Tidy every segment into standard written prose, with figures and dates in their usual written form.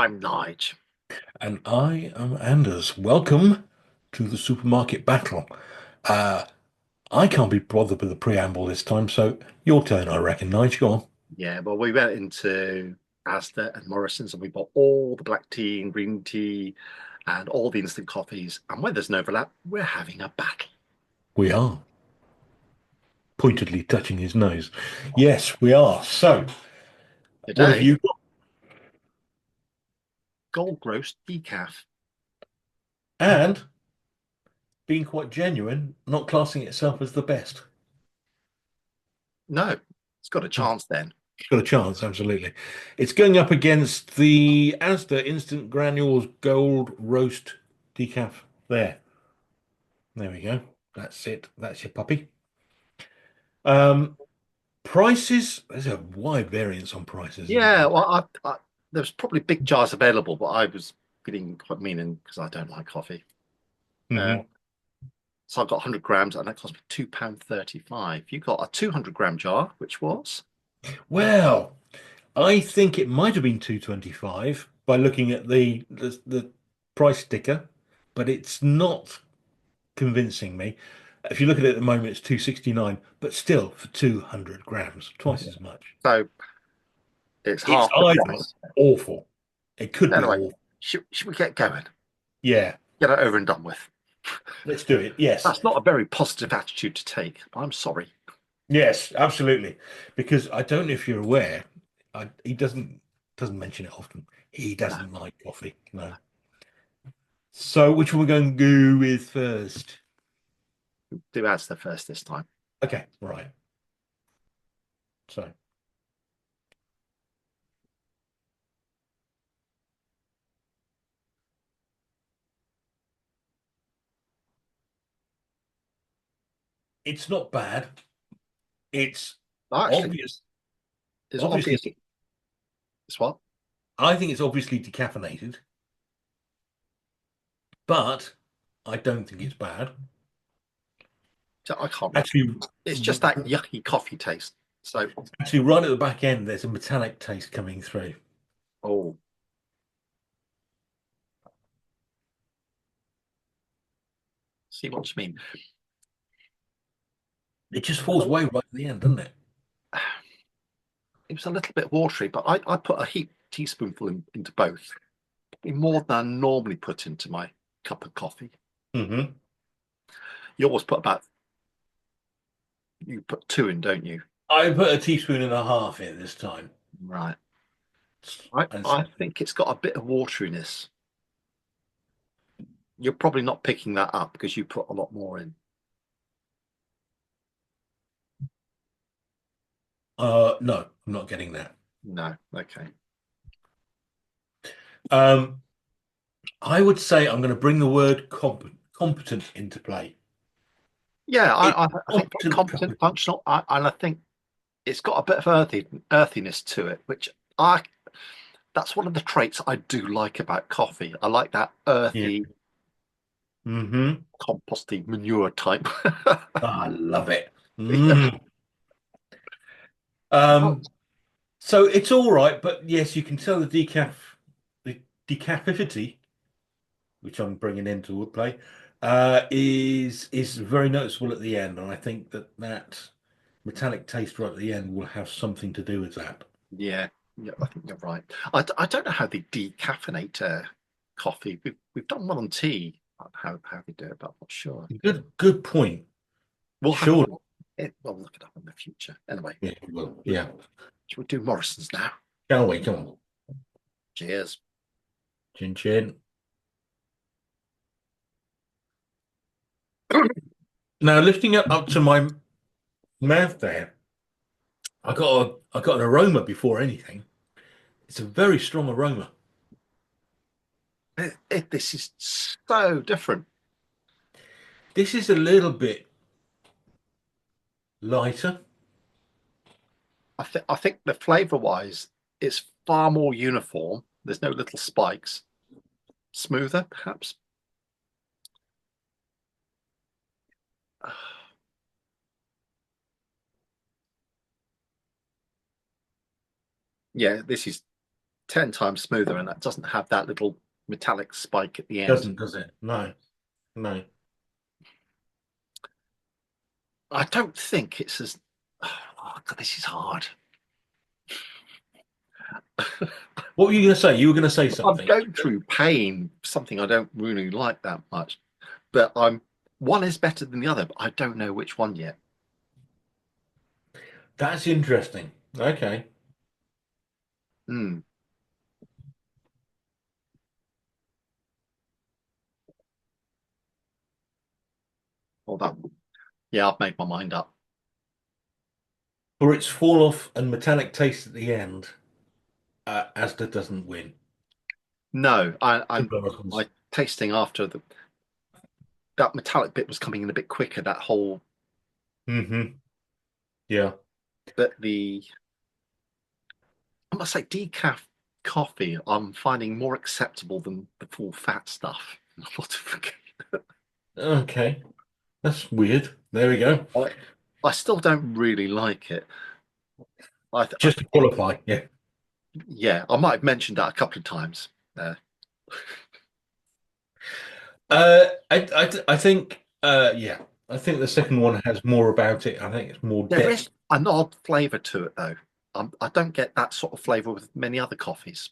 I'm Nige. And I am Anders. Welcome to the supermarket battle. Uh, I can't be bothered with the preamble this time, so your turn, I reckon. Nigel, go on. Yeah, well, we went into Asda and Morrisons and we bought all the black tea and green tea and all the instant coffees. And when there's an overlap, we're having a battle. We are pointedly touching his nose. Yes, we are. So, what have Today, you got? gold roast decaf. And being quite genuine, not classing itself as the best. No, it's got a chance then. Got a chance, absolutely. It's going up against the Asda Instant Granules Gold Roast Decaf. There we go. That's it. That's your puppy. Um, Prices, there's a wide variance on prices, isn't Yeah, there? well, there's probably big jars available, but I was feeling quite mean because I don't like coffee. Uh, Hmm. so I got 100 grams and that cost me £2.35. You got a 200-gram jar, which was Well, I think it might have been 225 by looking at the price sticker, but it's not convincing me. If you look at it at the moment, it's 269, but still for 200 grams, twice as much. so it's It's half the either price. awful. It could be Anyway, awful. should we get going? Yeah, Get it over and done with. let's do it. Yes. That's not a very positive attitude to take. I'm sorry. Yes, absolutely. Because I don't know if you're aware, he doesn't mention it often. He No, doesn't like coffee. No. So which one we're going to go with first? do Asda first this time. Okay, right. So it's not bad. It's Actually, obvious. it's Obviously, obvious. It's what? I think it's obviously decaffeinated, but I don't think it's bad. I can't remember. Actually, It's just that yucky coffee taste. So, actually, right at the back end, there's a metallic taste coming through. oh, see what you mean. It just falls away right at the end, doesn't it? It was a little bit watery, but I put a heap teaspoonful into both. Probably more than I normally put into my cup of coffee. Hmm. You always put about, you put two in, don't you? I put a teaspoon and a half in this time. Right. And I think it's got a bit of wateriness. You're probably not picking that up because you put a lot more in. no, I'm not getting that. No, okay. Um, I would say I'm going to bring the word competent into play. Yeah, It's I think competent competent, coffee. functional, and I think it's got a bit of earthiness to it, which I that's one of the traits I do like about coffee. I like that Yeah. earthy, Hmm. composty manure type. I love it. Yeah. Mm. Um, so it's all right, but yes, you can tell the decafity, which I'm bringing into play, is very noticeable at the end, and I think that metallic taste right at the end will have something to do with that. Yeah, yeah, I think you're right. I don't know how they decaffeinate coffee. We've done one on tea, how they do it, but I'm not sure. Good point. We'll have Sure. we'll look it up in the future. Anyway, Yeah, well, yeah. should we do Morrison's now? Shall we? Come on. Cheers. Chin chin. Now lifting it up to my mouth there, I got an aroma before anything. It's a very strong aroma. This is so different. This is a little bit lighter. I think the flavour wise, it's far more uniform. There's no little spikes. Smoother, perhaps. Yeah, this is. 10 times smoother, and that doesn't have that little metallic spike at the end. Doesn't, does it? No, no. I don't think it's as. Oh, God, this is hard. What were you going to say? You were going to say I'm something. going through pain, something I don't really like that much. But I'm one is better than the other, but I don't know which one yet. That's interesting. Okay. Hmm. Well, that. Yeah, I've made my mind up. For its fall off and metallic taste at the end, Asda doesn't win. No, I'm Morrisons. my tasting after that metallic bit was coming in a bit quicker. That whole, Mm-hmm. Yeah. but the I must say decaf coffee I'm finding more acceptable than the full fat stuff. Okay. That's weird. There we go. I, I still don't really like it. I Just to qualify. Yeah. yeah, I might have mentioned that a couple of times. I think yeah. I think the second one has more about it. I think it's more There depth. is an odd flavour to it though. I don't get that sort of flavour with many other coffees.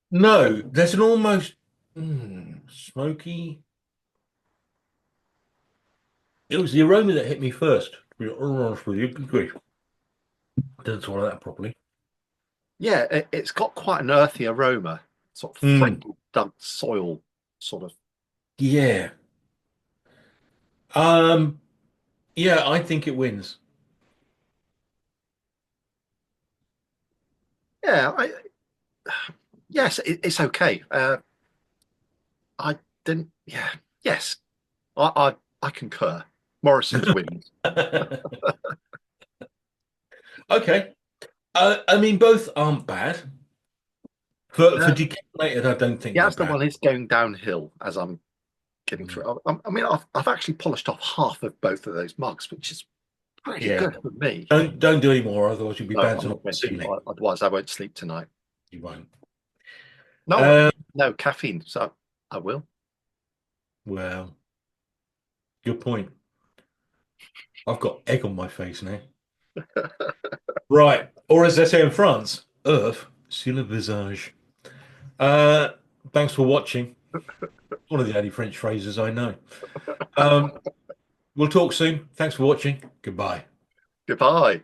No, there's an almost smoky. It was the aroma that hit me first. To be honest with you, good grief. Didn't swallow that properly. Yeah, it's got quite an earthy aroma, sort of Mm, freshly dug soil, sort of. yeah. Um, yeah, I think it wins. Yeah, yes, it's okay. I didn't. Yeah, yes, I concur. Morrison's wins. Okay. I mean, both aren't bad. For Uh, decaffeinated, I don't think yeah, they're as the bad. one is going downhill as I'm getting Mm, through. I mean, I've actually polished off half of both of those mugs, which is pretty yeah. good for me. Don't do any more, otherwise you'll be No, I'm bouncing off not the going to. ceiling. Otherwise, I won't sleep tonight. You won't. No, Um, no caffeine, so I will. well, good point. I've got egg on my face now. Right. Or as they say in France, Earth sur le visage. Uh, thanks for watching. One of the only French phrases I know. Um, we'll talk soon. Thanks for watching. Goodbye. Goodbye.